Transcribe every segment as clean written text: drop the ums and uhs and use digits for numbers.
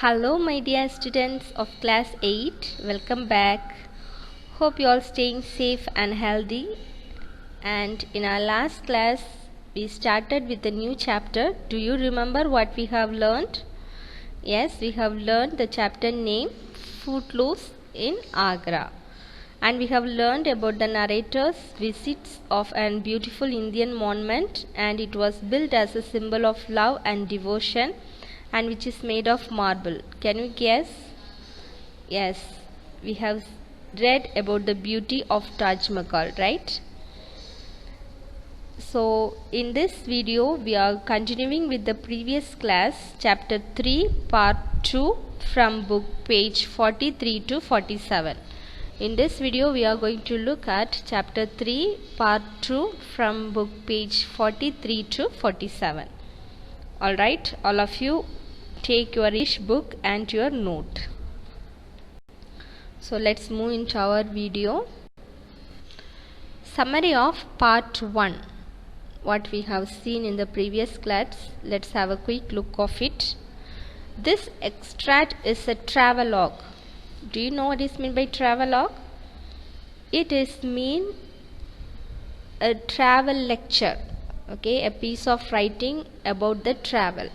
Hello my dear students of class 8, welcome back. Hope you all staying safe and healthy. And in our last class we started with a new chapter. Do you remember what we have learned? Yes, we have learned the chapter name Footloose in Agra. And we have learned about the narrator's visits of a beautiful Indian monument, and it was built as a symbol of love and devotion, and which is made of marble. Can you guess? Yes, we have read about the beauty of Taj Mahal, right? So in this video we are continuing with the previous class, chapter 3 part 2 from book page 43 to 47. In this video we are going to look at chapter 3 part 2 from book page 43 to 47. Alright, all of you take your English book and your note. So let's move into our video. Summary of part 1. What we have seen in the previous class, let's have a quick look of it. This extract is a travelogue. Do you know what is meant by travelogue? It is mean a travel lecture, okay, a piece of writing about the travel,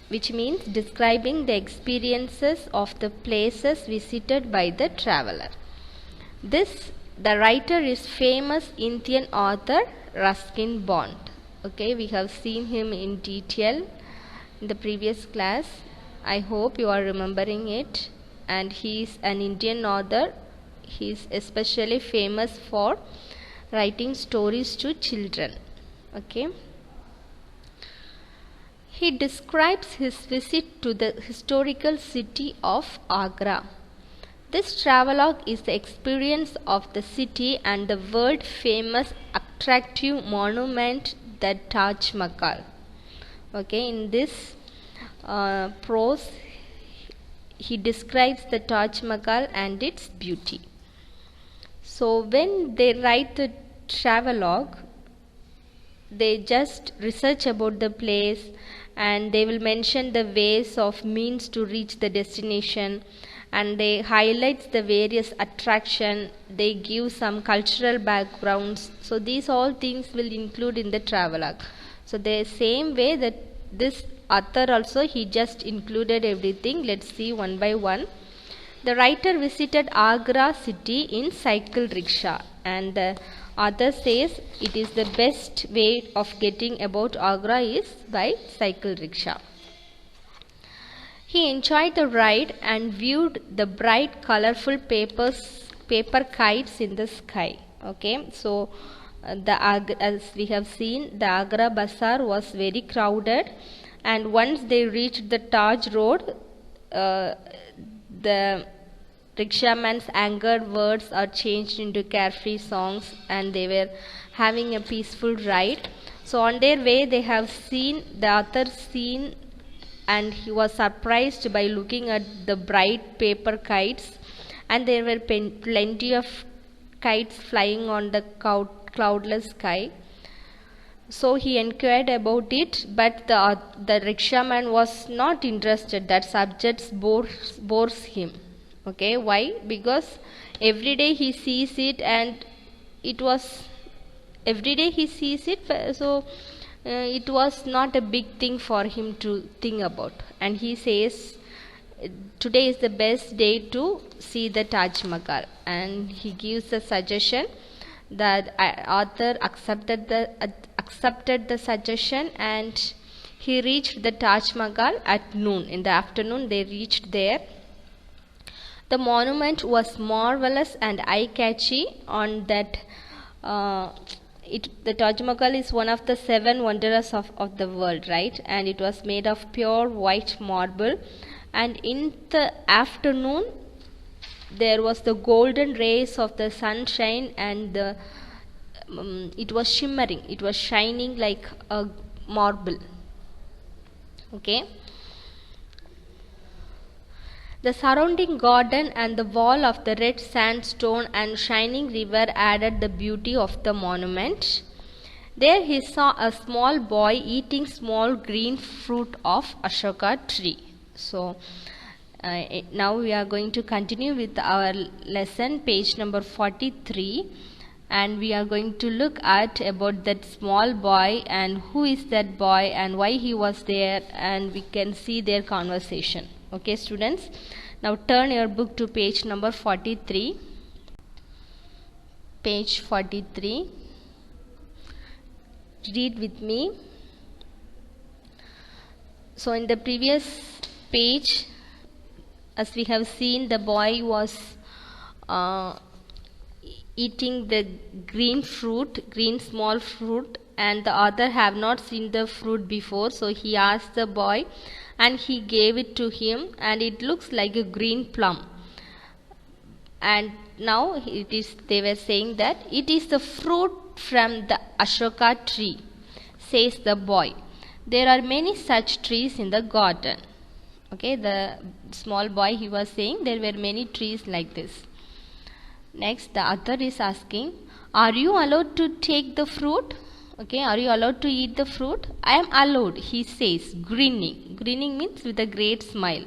which means describing the experiences of the places visited by the traveler. The writer is famous Indian author Ruskin Bond. Okay, we have seen him in detail in the previous class. I hope you are remembering it. And he is an Indian author. He is especially famous for writing stories to children. Okay. He describes his visit to the historical city of Agra. This travelogue is the experience of the city and the world famous attractive monument, the Taj Mahal. Okay, in this prose he describes the Taj Mahal and its beauty. So when they write the travelogue, they just research about the place and they will mention the ways of means to reach the destination, and they highlight the various attraction, they give some cultural backgrounds. So these all things will include in the travelogue. So the same way that this author also, he just included everything. Let's see one by one. The writer visited Agra city in cycle rickshaw, and the author says it is the best way of getting about Agra is by cycle rickshaw. He enjoyed the ride and viewed the bright colorful paper kites in the sky. Okay, so as we have seen, the Agra Bazaar was very crowded, and once they reached the Taj Road, the rickshaman's angered words are changed into carefree songs, and they were having a peaceful ride. So on their way they have seen the author scene, and he was surprised by looking at the bright paper kites, and there were plenty of kites flying on the cloudless sky. So he inquired about it, but the rickshaman was not interested. That subject bores him. Okay, why? Because every day he sees it, and it was every day he sees it, so it was not a big thing for him to think about. And he says today is the best day to see the Taj Mahal, and he gives a suggestion. That author accepted the suggestion, and he reached the Taj Mahal at noon. In the afternoon they reached there. The monument was marvelous and eye-catchy. On that, the Taj Mahal is one of the 7 wonders of the world, right? And it was made of pure white marble. And in the afternoon, there was the golden rays of the sunshine, and it was shimmering. It was shining like a marble. Okay. The surrounding garden and the wall of the red sandstone and shining river added the beauty of the monument. There he saw a small boy eating small green fruit of Ashoka tree. So now we are going to continue with our lesson, page number 43, and we are going to look at about that small boy and who is that boy and why he was there, and we can see their conversation. Okay, students, now turn your book to page number 43. Page 43. Read with me. So in the previous page, as we have seen, the boy was eating the green small fruit, and the other have not seen the fruit before. So he asked the boy and he gave it to him, and it looks like a green plum. And now they were saying that it is the fruit from the Ashoka tree, says the boy. There are many such trees in the garden. Okay, the small boy, he was saying there were many trees like this. Next, the other is asking, are you allowed to take the fruit? Okay, are you allowed to eat the fruit? I am allowed, he says, grinning. Grinning means with a great smile.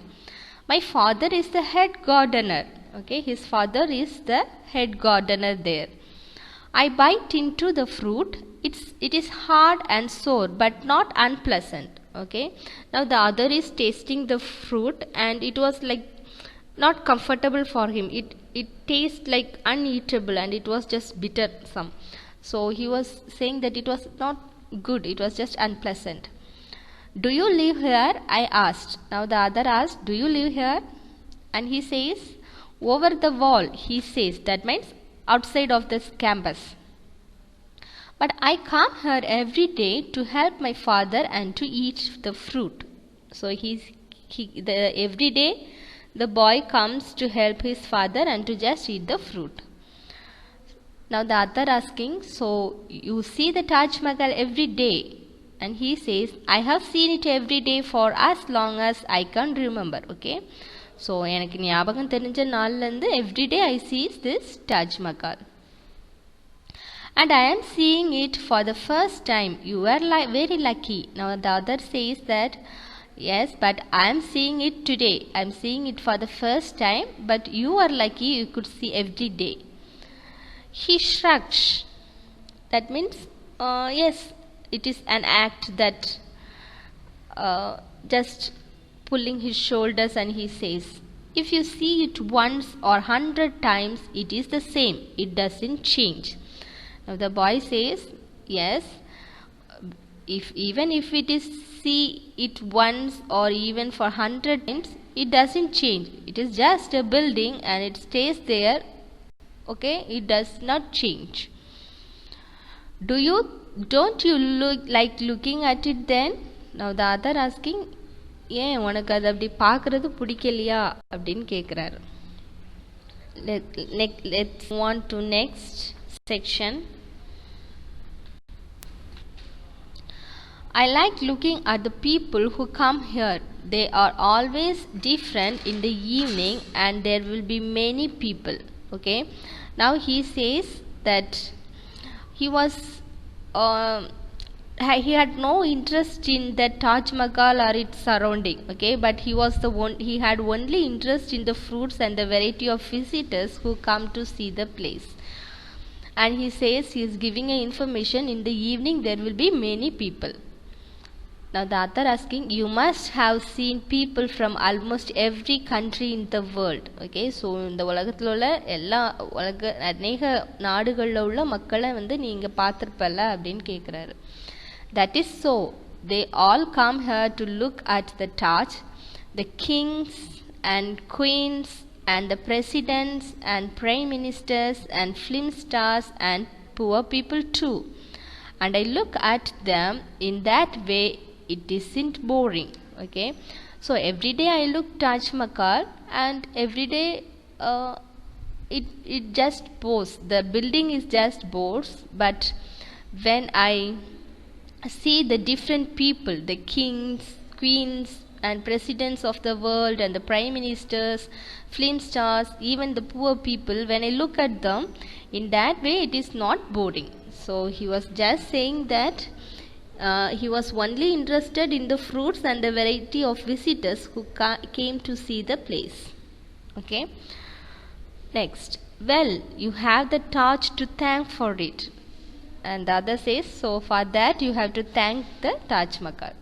My father is the head gardener. Okay, his father is the head gardener there. I bite into the fruit. It is hard and sour, but not unpleasant. Okay, now the other is tasting the fruit, and it was like not comfortable for him. It tastes like uneatable, and it was just bitter some. So he was saying that it was not good, it was just unpleasant. Do you live here? I asked. Now the other asked, do you live here? And he says, over the wall, he says. That means outside of this campus. But I come here every day to help my father and to eat the fruit. So every day the boy comes to help his father and to just eat the fruit. Now the other asking, so you see the Taj Mahal every day? And he says, I have seen it every day for as long as I can remember. Okay, so எனக்கு ஞாபகம் தெரிஞ்ச நாள்ல இருந்து every day I see this Taj Mahal. And I am seeing it for the first time. You are very lucky. Now the other says that, yes, but I am seeing it today. I am seeing it for the first time, but you are lucky you could see every day. He shrugs. That means, yes, it is an act that just pulling his shoulders, and he says, if you see it once or 100 times, it is the same. It doesn't change. Now the boy says, yes, even if it is see it once or even for 100 times, it doesn't change. It is just a building and it stays there. Okay, it does not change. Don't you like looking at it then? Now the other asking, ஏன் உனக்கு அது அப்படி பார்க்கறது பிடிக்கலையா அப்படின்னு கேட்குறாரு. Let's move on to next section. I like looking at the people who come here. They are always different in the evening, and there will be many people. Okay, now he says that he had no interest in the Taj Mahal or its surrounding. Okay, but he had only interest in the fruits and the variety of visitors who come to see the place. And he says he is giving a information, in the evening there will be many people. Now the other asking, you must have seen people from almost every country in the world. Okay, so இந்த உலகத்தில் உள்ள அநேக நாடுகளில் உள்ள மக்களை நீங்கள் பார்த்துருப்பல்ல அப்படின்னு கேட்குறாரு. That is so. They all come here to look at the Taj. The kings and queens and the presidents and prime ministers and film stars and poor people too. And I look at them in that way. It isn't boring. Okay, so every day I look Taj Mahal, and every day it just bores. The building is just bores, but when I see the different people, the kings, queens and presidents of the world and the prime ministers, film stars, even the poor people, when I look at them, in that way it is not boring. So he was just saying that He was only interested in the fruits and the variety of visitors who came to see the place. Okay. Next, well, you have the Taj to thank for it. And the other says, so for that you have to thank the Taj Mahal.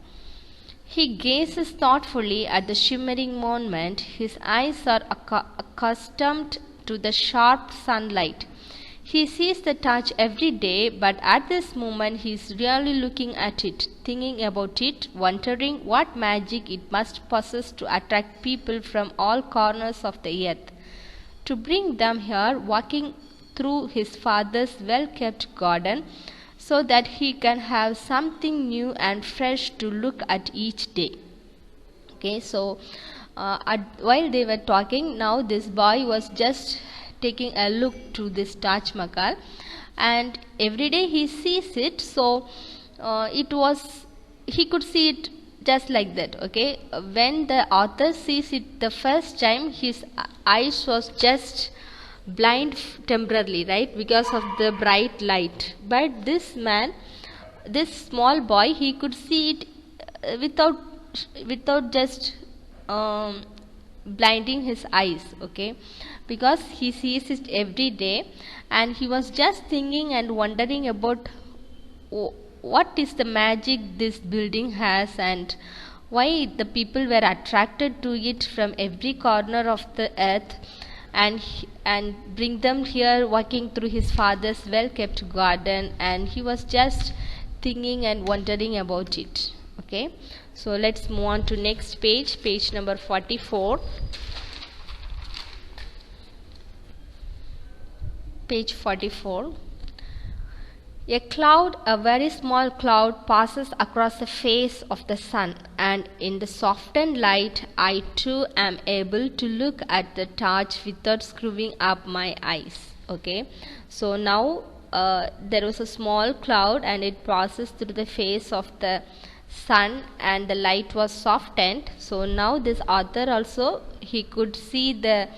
He gazes thoughtfully at the shimmering monument. His eyes are accustomed to the sharp sunlight. He sees the Taj every day, but at this moment he is really looking at it, thinking about it, wondering what magic it must possess to attract people from all corners of the earth, to bring them here, walking through his father's well-kept garden, so that he can have something new and fresh to look at each day. Okay, so while they were talking, now this boy was just taking a look to this Taj Mahal, and every day he sees it. So he could see it just like that. Okay, when the author sees it the first time, his eyes was just blind temporarily, right, because of the bright light. But this man, this small boy, he could see it without just blinding his eyes. Okay, because he sees it every day, and he was just thinking and wondering about what is the magic this building has, and why the people were attracted to it from every corner of the earth, and bring them here walking through his father's well-kept garden. And he was just thinking and wondering about it. Okay, so let's move on to next page, page number 44. Page 44. A cloud, a very small cloud, passes across the face of the sun, and in the softened light I too am able to look at the Taj without screwing up my eyes. Okay, so now there was a small cloud and it passes through the face of the sun, and the light was softened. So now this author also, he could see the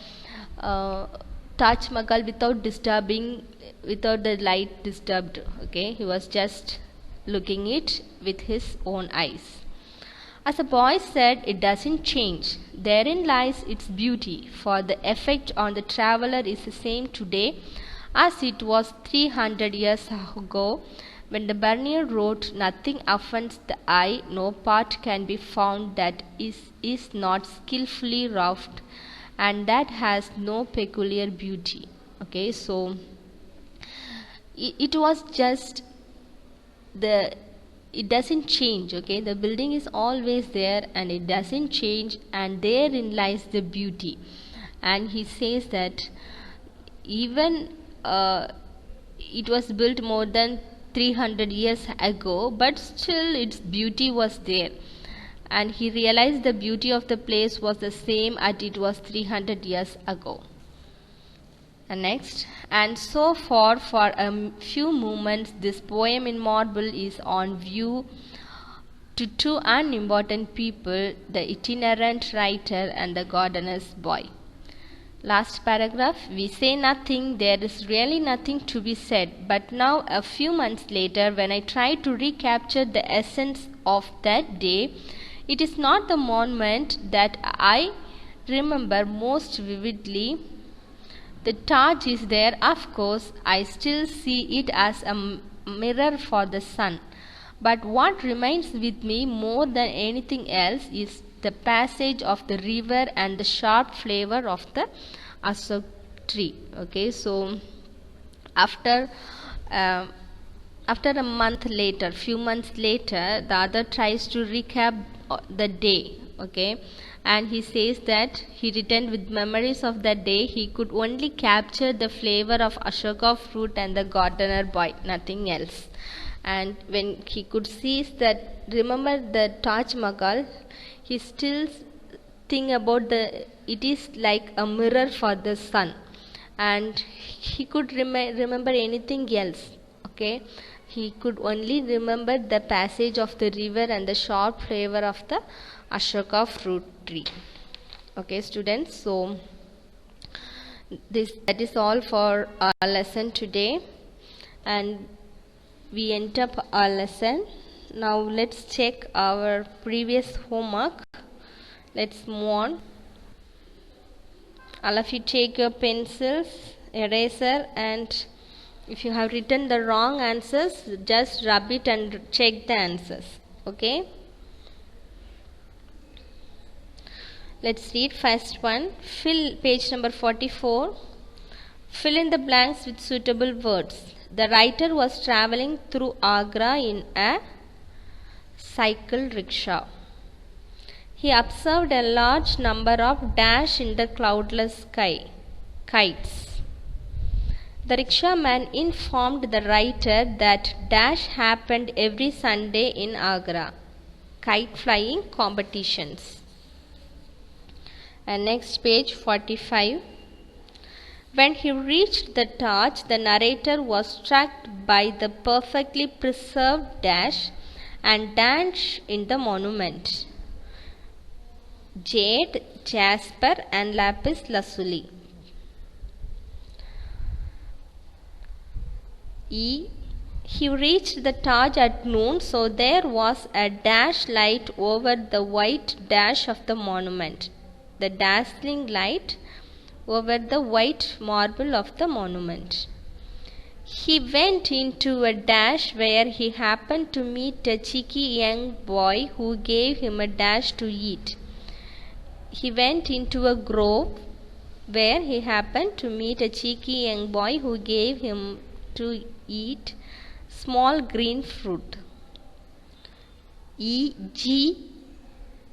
Taj Mahal without the light disturbed. Okay, he was just looking it with his own eyes. As the boy said, it doesn't change. Therein lies its beauty, for the effect on the traveler is the same today as it was 300 years ago, when the Bernier wrote, nothing offends the eye, no part can be found that is not skillfully wrought, and that has no peculiar beauty. Okay, so it was just it doesn't change. Okay, the building is always there and it doesn't change, and therein lies the beauty. And he says that even it was built more than 300 years ago, but still its beauty was there, and he realized the beauty of the place was the same as it was 300 years ago. And next, and so for a few moments this poem in marble is on view to two unimportant people, the itinerant writer and the gardener's boy. Last paragraph, we say nothing, there is really nothing to be said, but now a few months later, when I try to recapture the essence of that day, it is not the monument that I remember most vividly. The Taj is there, of course. I still see it as a mirror for the sun. But what remains with me more than anything else is the passage of the river and the sharp flavor of the ashok tree. Okay, so after a month later, few months later, the other tries to recap the day. Okay, and he says that he returned with memories of that day. He could only capture the flavor of ashoka fruit and the gardener boy, nothing else. And when he could see that, remember the Taj Mahal, he still think about it is like a mirror for the sun, and he could remember anything else. Okay, he could only remember the passage of the river and the sharp flavor of the ashoka fruit tree. Okay, students, so that is all for our lesson today, and we end up our lesson. Now let's check our previous homework. Let's move on. All of you take your pencils, eraser, and if you have written the wrong answers, just rub it and check the answers. Okay? Let's read first one. Fill page number 44. Fill in the blanks with suitable words. The writer was traveling through Agra in a cycle rickshaw. He observed a large number of dash in the cloudless sky, kites. The rickshaw-man informed the writer that dash happened every Sunday in Agra, kite flying competitions. And next page 45. When he reached the Taj, the narrator was struck by the perfectly preserved dash and dash in the monument. Jade, jasper and lapis lazuli. E. He reached the Taj at noon, so there was a dash light over the white dash of the monument. The dazzling light over the white marble of the monument. He went into a dash where he happened to meet a cheeky young boy who gave him a dash to eat. He went into a grove where he happened to meet a cheeky young boy who gave him to eat small green fruit. E.G.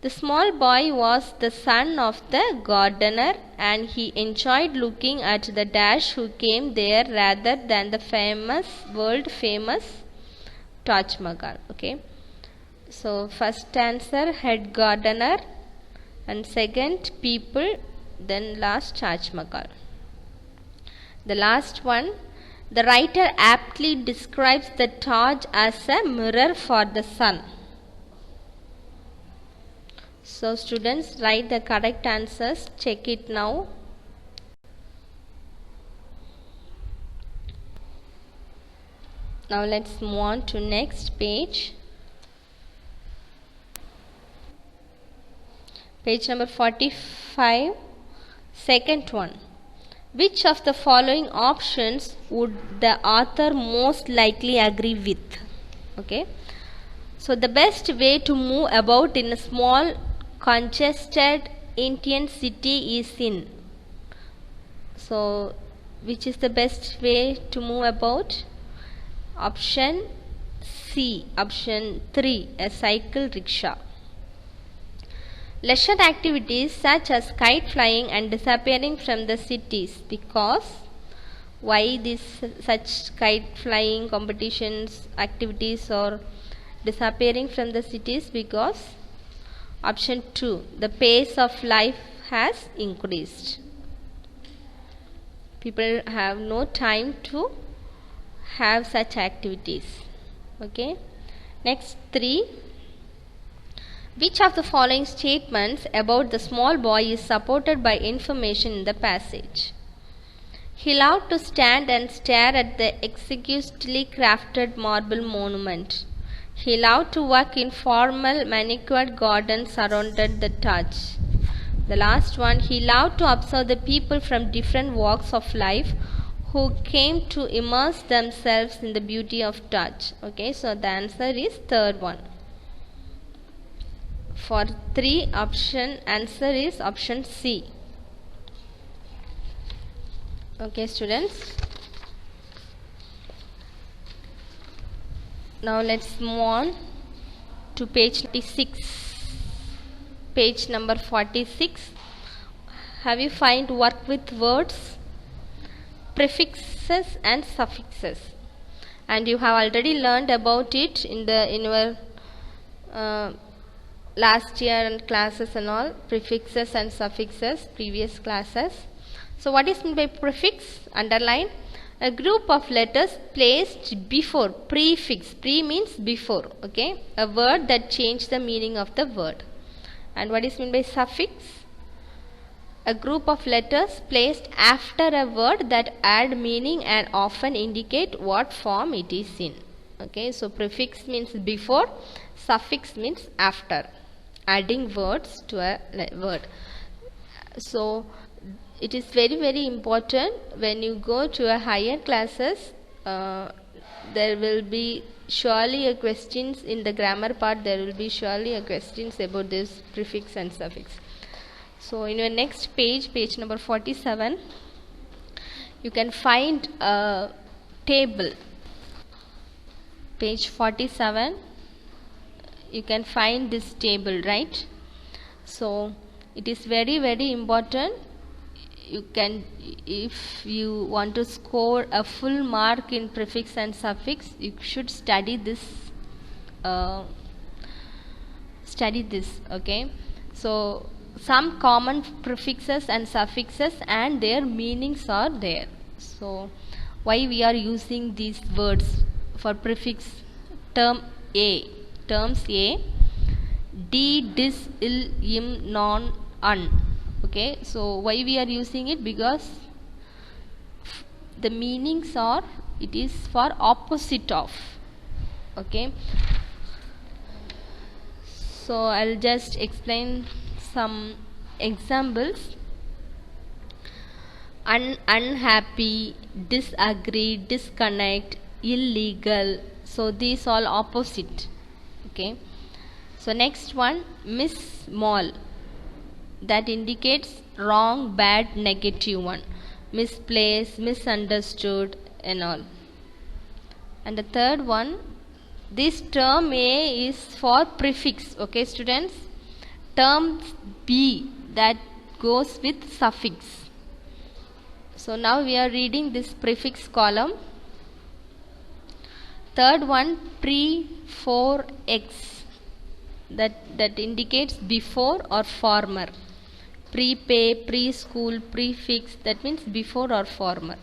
The small boy was the son of the gardener, and he enjoyed looking at the dash who came there rather than the world famous Taj Mahal. Okay. So first answer head gardener, and second people, then last Taj Mahal. The last one, the writer aptly describes the Taj as a mirror for the sun. So students, write the correct answers. Check it now. Now let's move on to next page. Page number 45, second one. Which of the following options would the author most likely agree with? Okay. So the best way to move about in a small congested Indian city is in. So which is the best way to move about? Option C, option 3, a cycle rickshaw. Leisure activities such as kite flying and disappearing from the cities, because why such kite flying competitions activities are disappearing from the cities? Because option 2, the pace of life has increased. People have no time to have such activities. Okay. Next 3. Which of the following statements about the small boy is supported by information in the passage? He loved to stand and stare at the exquisitely crafted marble monument. He loved to work in formal manicured gardens surrounded the Taj. The last one, he loved to observe the people from different walks of life who came to immerse themselves in the beauty of Taj. Okay, so the answer is third one. For 3 option, answer is option C. Okay students. Now let's move on to page 46. Page number 46. Have you find work with words, prefixes and suffixes, and you have already learned about it in your last year and classes and all, prefixes and suffixes, previous classes. So what is meant by prefix? Underline. A group of letters placed before, prefix, pre means before, okay, a word that change the meaning of the word. And what is meant by suffix? A group of letters placed after a word that add meaning and often indicate what form it is in. Okay, so prefix means before, suffix means after, adding words to a word. So it is very very important when you go to a higher classes. There will be surely a questions in the grammar part. There will be surely a questions about this prefix and suffix. So in your next page, page number 47, you can find a table. Page 47, you can find this table, right? So it is very very important. You can, if you want to score a full mark in prefix and suffix, you should study this. Okay. So some common prefixes and suffixes and their meanings are there. So why we are using these words for prefix? Terms A, D, dis, il, im, non, un. Okay, so why we are using it? Because the meanings are, it is for opposite of. Okay, so I'll just explain some examples. Unhappy, disagree, disconnect, illegal. So these all opposite. Okay, so next one, miss mall, that indicates wrong, bad, negative one. Misplaced, misunderstood and all. And the third one, this term A is for prefix. Okay students, term B, that goes with suffix. So now we are reading this prefix column. Third one, pre-for X, that indicates before or former. Prepay, preschool, prefix, that means before or former.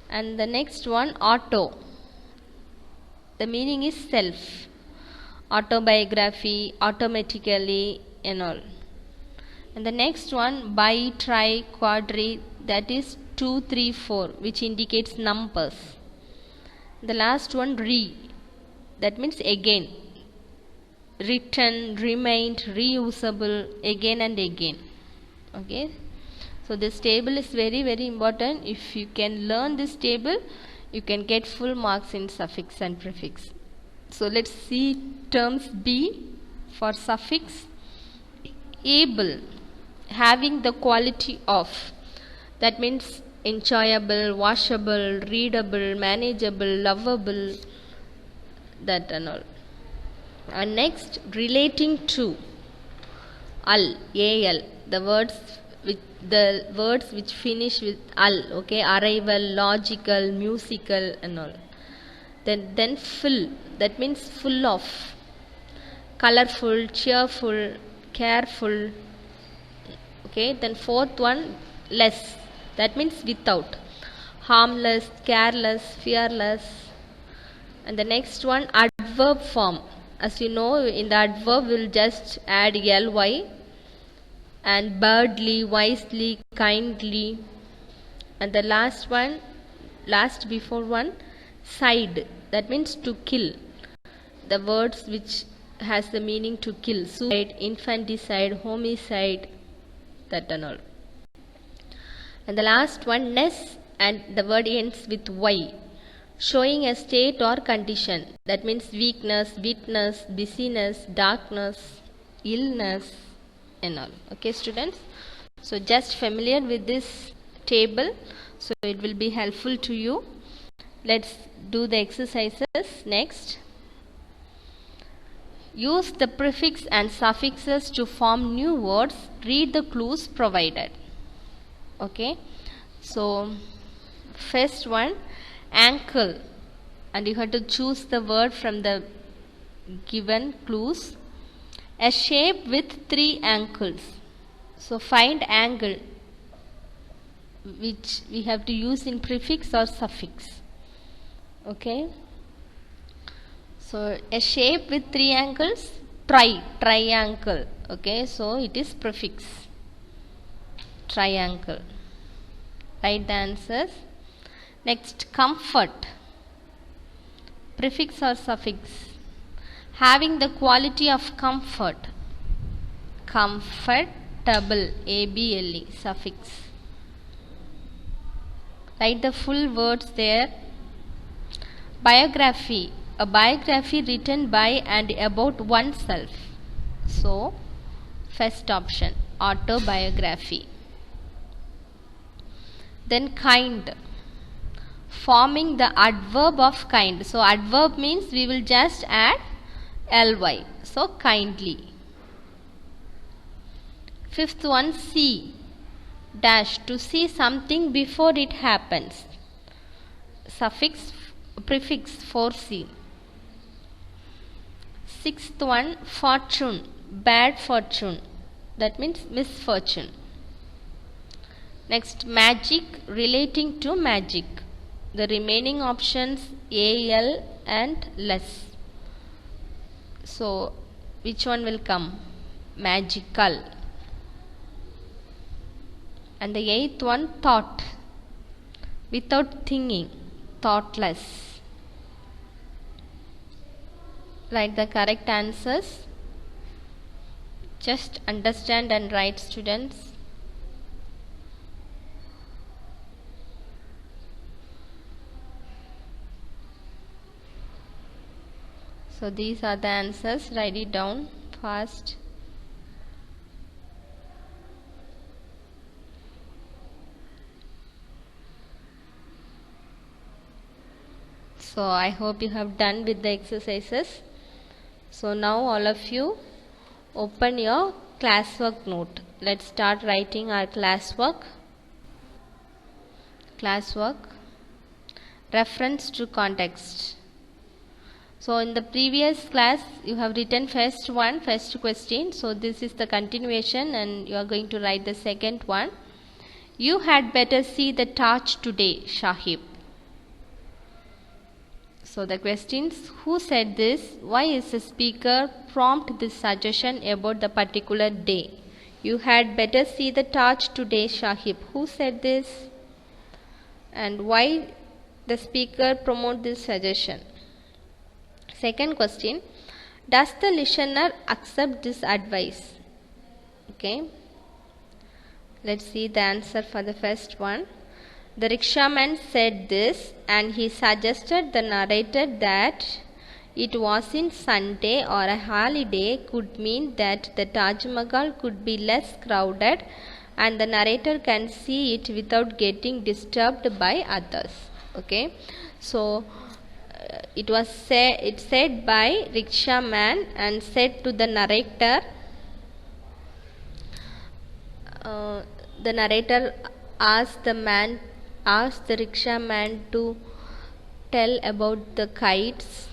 And the next one, auto, the meaning is self. Autobiography, automatically and all. And the next one, bi, tri, quadri, that is 2, 3, 4, which indicates numbers. The last one, re, that means again. Written, remained, reusable, again and again. Okay, so this table is very very important. If you can learn this table, you can get full marks in suffix and prefix. So let's see terms B for suffix. Able, having the quality of, that means enjoyable, washable, readable, manageable, lovable, that and all. And next, relating to, al, the words which finish with al. Okay, arrival, logical, musical and all. Then fill, that means full of. Colorful, cheerful, careful. Okay, then fourth one, less, that means without. Harmless, careless, fearless. And the next one, adverb form. As you know, in the adverb we'll just add ly. And birdly, wisely, kindly. And the last one, last before one, side, that means to kill. The words which has the meaning to kill. Suicide, infanticide, homicide, that and all. And the last one, ness, and the word ends with y, showing a state or condition. That means weakness, weakness, busyness, darkness, illness and all. Okay students, so just familiar with this table, so it will be helpful to you. Let's do the exercises next. Use the prefix and suffixes to form new words. Read the clues provided. Okay, so first one, ankle, and you have to choose the word from the given clues. A shape with 3 ankles. So find angle, which we have to use in prefix or suffix. Okay, so a shape with 3 ankles, triangle. Okay, so it is prefix, triangle. Write the answers. Next, comfort, Prefix or suffix? Having the quality of comfort. Comfortable. ABLE. Suffix. Write the full words there. Biography. A biography written by and about oneself. So, first option, autobiography. Then kind. Forming the adverb of kind. So, adverb means we will just add ly. So, kindly. Fifth one, see. Dash. To see something before it happens. Suffix, prefix for see. Sixth one, fortune. Bad fortune. That means misfortune. Next, magic, relating to magic. The remaining options al and less. So, which one will come? Magical. And the eighth one, thought. Without thinking. Thoughtless. Write the correct answers. Just understand and write, students. So these are the answers. Write it down fast. So I hope you have done with the exercises. So now all of you open your classwork note. Let's start writing our classwork. Classwork. Reference to context. So in the previous class you have written first question. So this is the continuation and you are going to write the second one. You had better see the Taj today, Shahib. So the questions, who said this? Why is the speaker prompt this suggestion about the particular day? You had better see the Taj today, Shahib. Who said this? And why the speaker promote this suggestion? Second question, does the listener accept this advice? Okay. Let's see the answer for the first one. The rickshaman said this and he suggested the narrator that it wasn't Sunday or a holiday could mean that the Taj Mahal could be less crowded and the narrator can see it without getting disturbed by others. Okay. So it said by rickshaman and said to the narrator. The narrator asked the rickshaman to tell about the kites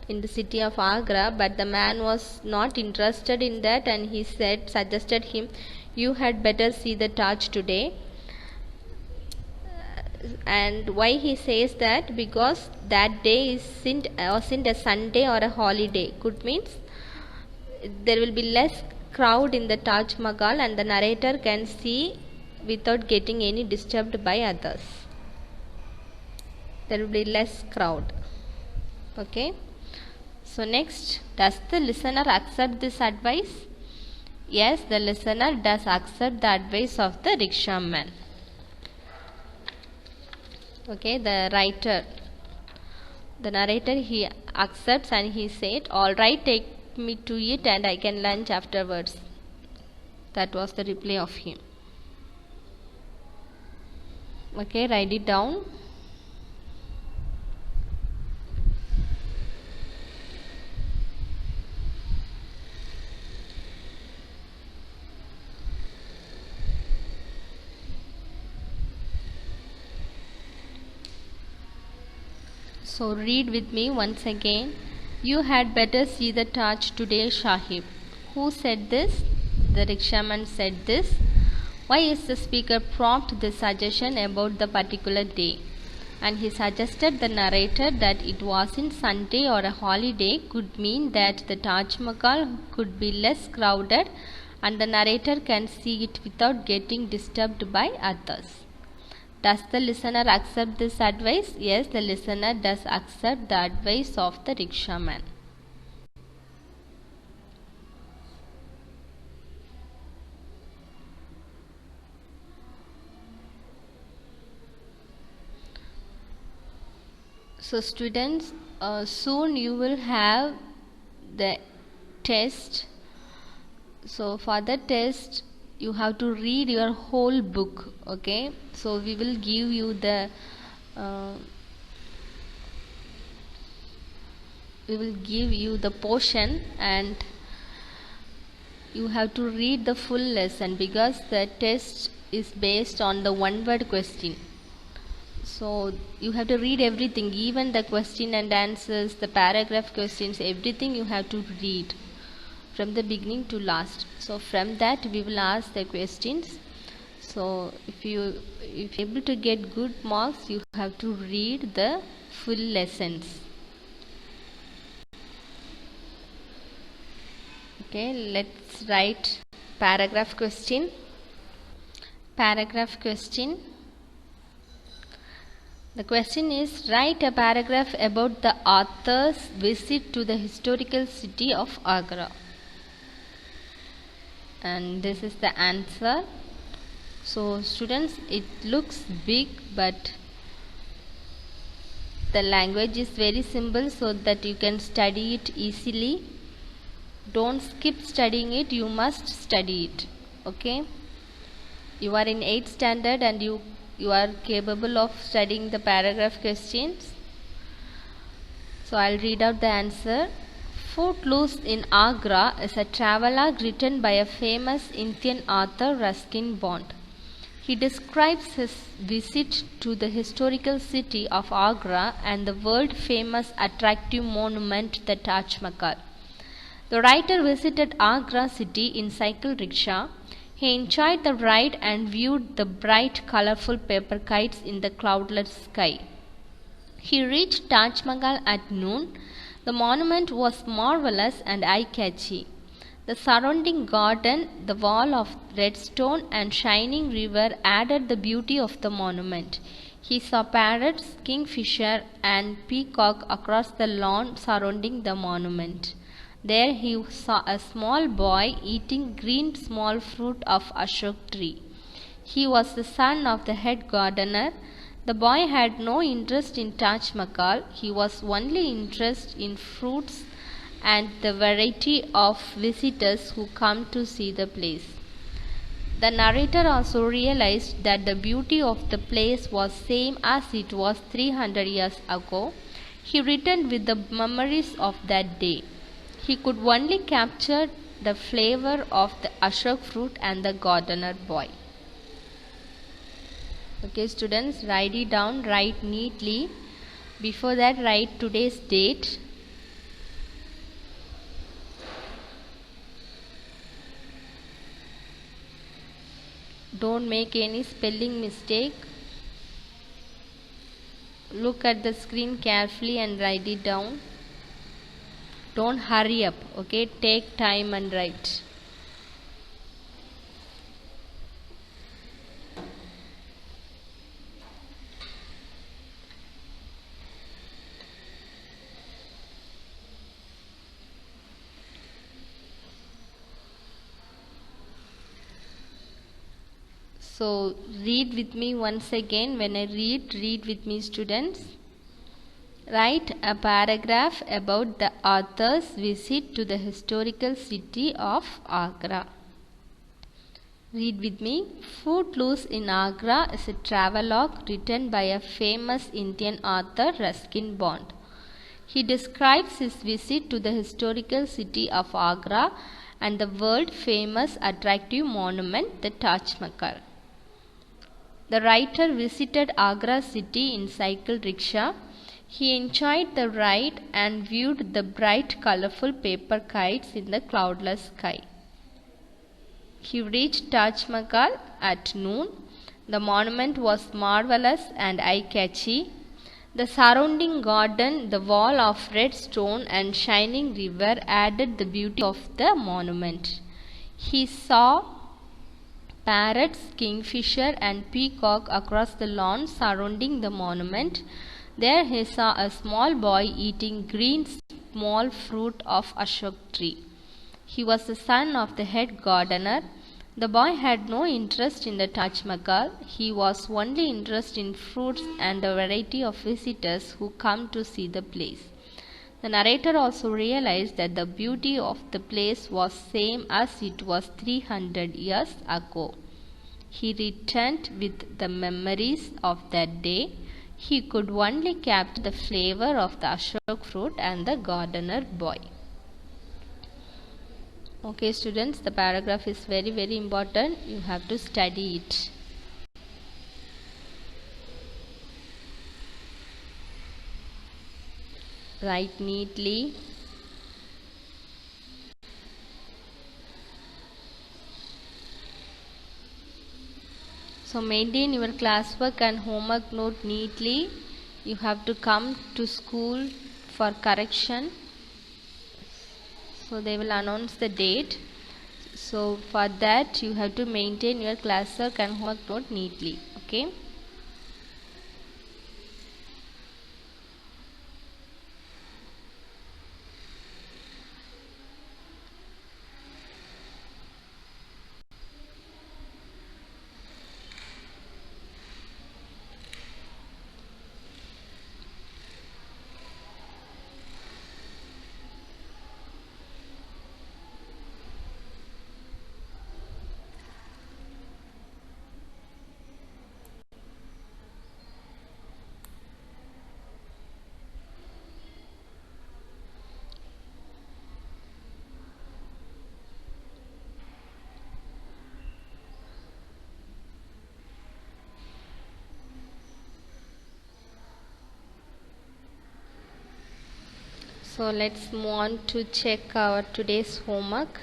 in the city of Agra, but the man was not interested in that and he suggested him, you had better see the Taj today. And why he says that? Because that day wasn't a Sunday or a holiday. Could means there will be less crowd in the Taj Mahal and the narrator can see without getting any disturbed by others. There will be less crowd. Okay. So next, does the listener accept this advice? Yes, the listener does accept the advice of the rickshaman. Okay, the narrator, he accepts and he said, all right, take me to it and I can lunch afterwards. That was the reply of him. Okay, write it down. So read with me once again. You had better see the Taj today, Shahib. Who said this? The rickshaman said this. Why is the speaker prompt this suggestion about the particular day? And he suggested the narrator that it wasn't Sunday or a holiday could mean that the Taj Mahal could be less crowded and the narrator can see it without getting disturbed by others. Does the listener accept this advice? Yes, the listener does accept the advice of the rickshaw man. So students, soon you will have the test. So for the test you have to read your whole book. Okay, so we will give you the portion, and you have to read the full lesson, because the test is based on the one word question. So you have to read everything, even the question and answers, the paragraph questions, everything you have to read from the beginning to last. So from that we will ask the questions. So if you able to get good marks, you have to read the full lessons. Okay, let's write paragraph question. Paragraph question. The question is, write a paragraph about the author's visit to the historical city of Agra. And this is the answer. So students, it looks big, but the language is very simple, so that you can study it easily. Don't skip studying it, you must study it. Okay, you are in 8th standard and you are capable of studying the paragraph questions. So I'll read out the answer. Footloose in Agra is a travelogue written by a famous Indian author, Ruskin Bond. He describes his visit to the historical city of Agra and the world famous attractive monument, the Taj Mahal. The writer visited Agra city in cycle rickshaw. He enjoyed the ride and viewed the bright, colorful paper kites in the cloudless sky. He reached Taj Mahal at noon. The monument was marvelous and eye-catching. The surrounding garden, the wall of red stone and shining river added the beauty of the monument. He saw parrots, kingfisher and peacock across the lawn surrounding the monument. There he saw a small boy eating green small fruit of Ashok tree. He was the son of the head gardener. The boy had no interest in Taj Mahal. He was only interested in fruits and the variety of visitors who come to see the place. The narrator also realized that the beauty of the place was same as it was 300 years ago. He returned with the memories of that day. He could only capture the flavor of the Ashok fruit and the gardener boy. Okay students, write it down, write neatly. Before that, write today's date. Don't make any spelling mistake. Look at the screen carefully and write it down. Don't hurry up, okay? Take time and write. So read with me once again. When I read with me students. Write a paragraph about the author's visit to the historical city of Agra. Read with me. Footloose in Agra is a travelogue written by a famous Indian author, Ruskin Bond. He describes his visit to the historical city of Agra and the world famous attractive monument, the Taj Mahal. The writer visited Agra city in cycle rickshaw. He enjoyed the ride and viewed the bright, colorful paper kites in the cloudless sky. He reached Taj Mahal at noon. The monument was marvelous and eye-catching. The surrounding garden, the wall of red stone and shining river added the beauty of the monument. He saw parrots, kingfisher, and peacock across the lawn surrounding the monument. There he saw a small boy eating green small fruit of Ashok tree. He was the son of the head gardener. The boy had no interest in the Taj Mahal. He was only interested in fruits and the variety of visitors who come to see the place. The narrator also realized that the beauty of the place was same as it was 300 years ago. He returned with the memories of that day. He could only capture the flavor of the Ashok fruit and the gardener boy. Okay students, the paragraph is very important. You have to study it. Write neatly. So maintain your classwork and homework note neatly. You have to come to school for correction. So they will announce the date. So for that you have to maintain your classwork and homework note neatly. Okay. So let's move on to check our today's homework.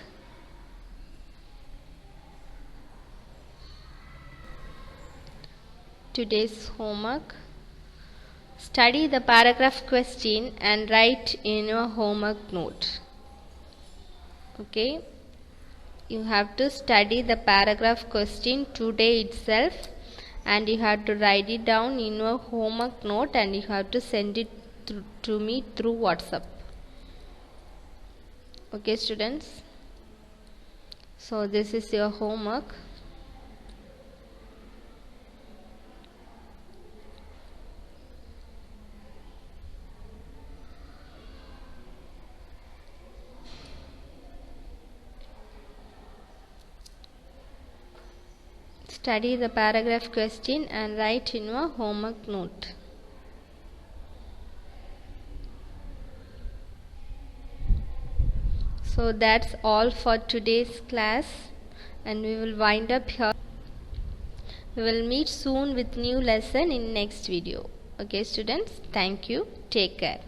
Today's homework. Study the paragraph question and write in your homework note. Okay. You have to study the paragraph question today itself and you have to write it down in your homework note and you have to send it to me through WhatsApp. Okay students, so this is your homework. Study the paragraph question and write in your homework note. So that's all for today's class and we will wind up here. We will meet soon with new lesson in next video. Okay students, thank you. Take care.